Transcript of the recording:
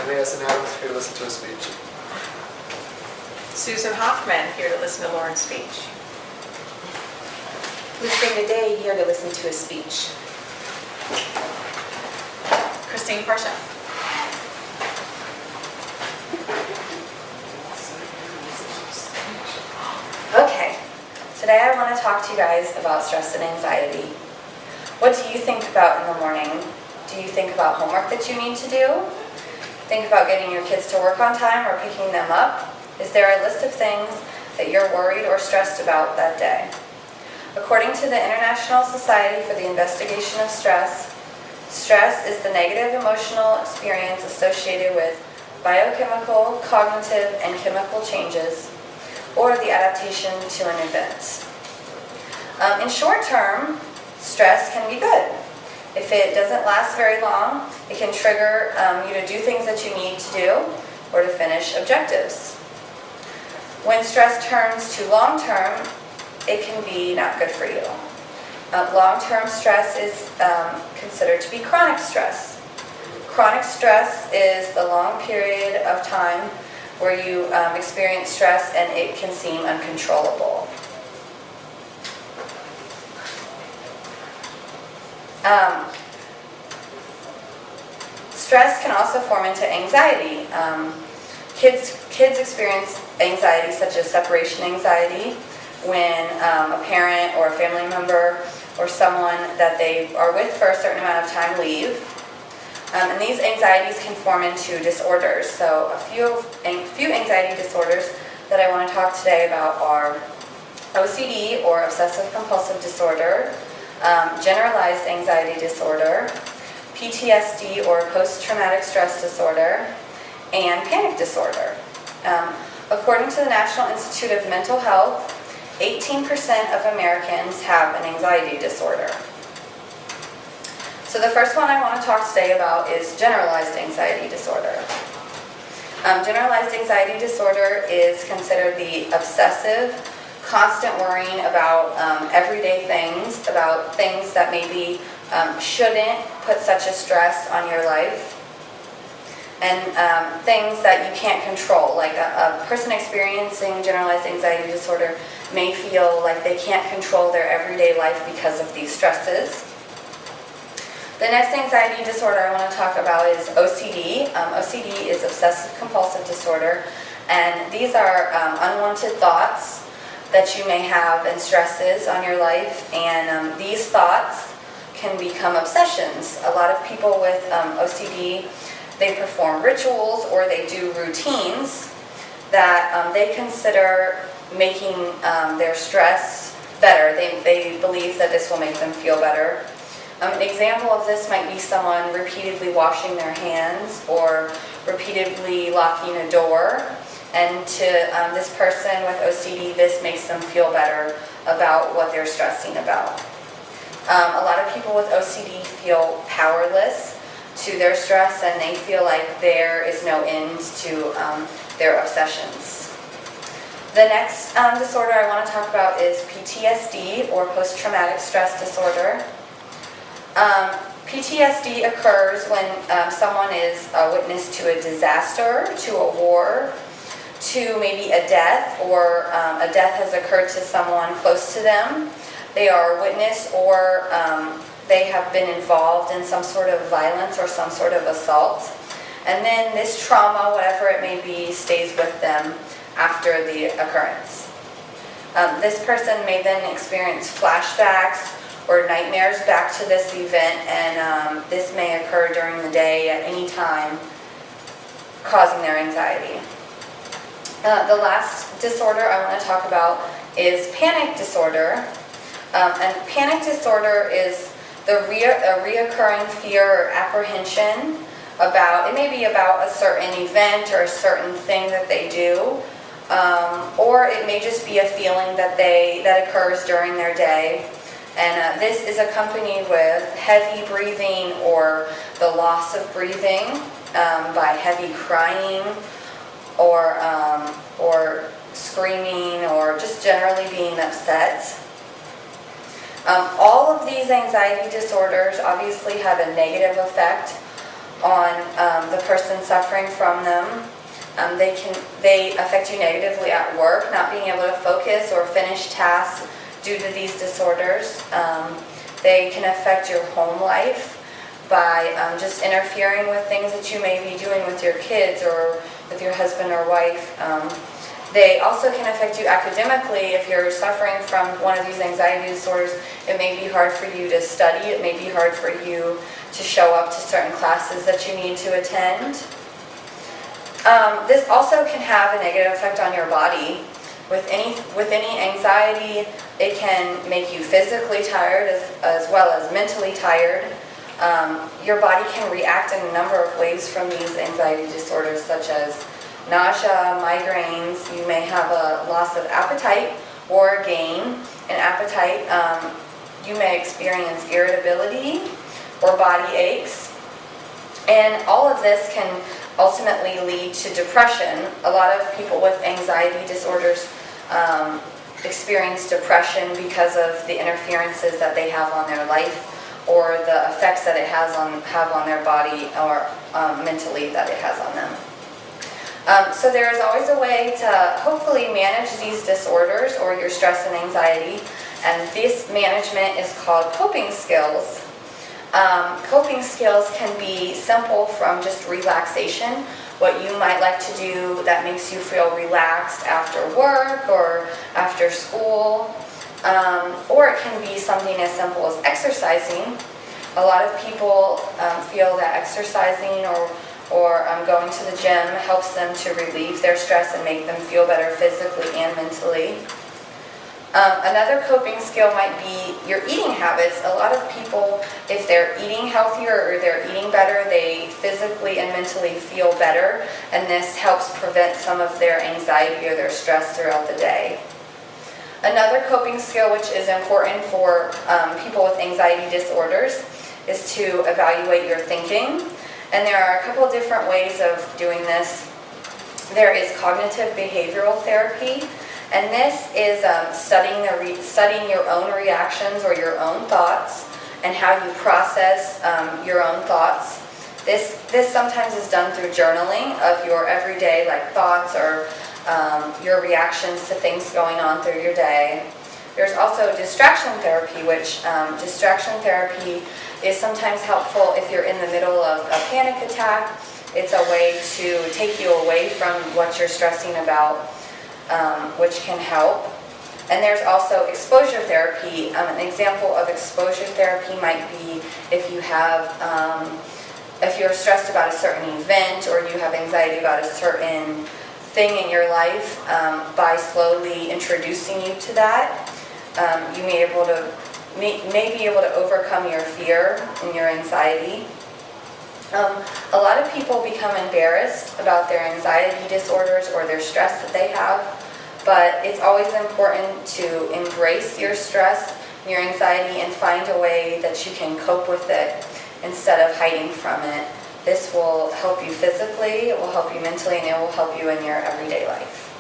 Phineas and Adams, here to listen to a speech. Susan Hoffman, here to listen to Lauren's speech. Lucina Day, here to listen to a speech. Christine Parsha. Okay, today I want to talk to you guys about stress and anxiety. What do you think about in the morning? Do you think about homework that you need to do? Think about getting your kids to work on time or picking them up? Is there a list of things that you're worried or stressed about that day? According to the International Society for the Investigation of Stress, stress is the negative emotional experience associated with biochemical, cognitive, and chemical changes, or the adaptation to an event. In short term, stress can be good. If it doesn't last very long, it can trigger you to do things that you need to do or to finish objectives. When stress turns to long term, it can be not good for you. Long-term stress is considered to be chronic stress. Chronic stress is the long period of time where you experience stress and it can seem uncontrollable. Stress can also form into anxiety. Kids experience anxiety such as separation anxiety when a parent or a family member or someone that they are with for a certain amount of time leave. And these anxieties can form into disorders. So a few anxiety disorders that I want to talk today about are OCD or obsessive compulsive disorder, generalized anxiety disorder, PTSD or post-traumatic stress disorder, and panic disorder. According to the National Institute of Mental Health, 18% of Americans have an anxiety disorder. So the first one I want to talk today about is generalized anxiety disorder. Generalized anxiety disorder is considered the obsessive, constant worrying about everyday things, about things that maybe shouldn't put such a stress on your life, and things that you can't control. Like a person experiencing generalized anxiety disorder may feel like they can't control their everyday life because of these stresses. The next anxiety disorder I want to talk about is OCD. OCD is obsessive compulsive disorder, and these are unwanted thoughts that you may have and stresses on your life, and these thoughts can become obsessions. A lot of people with OCD, they perform rituals or they do routines that they consider making their stress better. They believe that this will make them feel better. An example of this might be someone repeatedly washing their hands or repeatedly locking a door. And to this person with OCD, this makes them feel better about what they're stressing about. A lot of people with OCD feel powerless to their stress, and they feel like there is no end to their obsessions. The next disorder I want to talk about is PTSD, or post-traumatic stress disorder. PTSD occurs when someone is a witness to a disaster, to a war, to maybe a death, or a death has occurred to someone close to them. They are a witness, or they have been involved in some sort of violence or some sort of assault. And then this trauma, whatever it may be, stays with them after the occurrence. This person may then experience flashbacks or nightmares back to this event, and this may occur during the day at any time, causing their anxiety. The last disorder I want to talk about is panic disorder. And panic disorder is a reoccurring fear or apprehension about, it may be about a certain event or a certain thing that they do, or it may just be a feeling that occurs during their day. And this is accompanied with heavy breathing or the loss of breathing by heavy crying or screaming or just generally being upset. All of these anxiety disorders obviously have a negative effect on the person suffering from them. They affect you negatively at work, not being able to focus or finish tasks due to these disorders. They can affect your home life by just interfering with things that you may be doing with your kids or with your husband or wife. They also can affect you academically. If you're suffering from one of these anxiety disorders, it may be hard for you to study. It may be hard for you to show up to certain classes that you need to attend. This also can have a negative effect on your body. With any anxiety, it can make you physically tired as well as mentally tired. Your body can react in a number of ways from these anxiety disorders, such as nausea, migraines. You may have a loss of appetite or a gain in appetite. You may experience irritability or body aches. And all of this can ultimately lead to depression. A lot of people with anxiety disorders experience depression because of the interferences that they have on their life or the effects that it have on their body or mentally that it has on them. So there is always a way to hopefully manage these disorders or your stress and anxiety, and this management is called coping skills. Coping skills can be simple, from just relaxation, what you might like to do that makes you feel relaxed after work or after school, or it can be something as simple as exercising. A lot of people feel that exercising or going to the gym helps them to relieve their stress and make them feel better physically and mentally. Another coping skill might be your eating habits. A lot of people, if they're eating healthier or they're eating better, they physically and mentally feel better, and this helps prevent some of their anxiety or their stress throughout the day. Another coping skill which is important for people with anxiety disorders is to evaluate your thinking. And there are a couple different ways of doing this. There is cognitive behavioral therapy, and this is studying your own reactions or your own thoughts and how you process your own thoughts. This sometimes is done through journaling of your everyday thoughts or your reactions to things going on through your day. There's also distraction therapy, which distraction therapy is sometimes helpful if you're in the middle of a panic attack. It's a way to take you away from what you're stressing about, which can help. And there's also exposure therapy. An example of exposure therapy might be if you're stressed about a certain event or you have anxiety about a certain thing in your life. By slowly introducing you to that, you may be able to overcome your fear and your anxiety. A lot of people become embarrassed about their anxiety disorders or their stress that they have, but it's always important to embrace your stress, your anxiety, and find a way that you can cope with it instead of hiding from it. This will help you physically, it will help you mentally, and it will help you in your everyday life.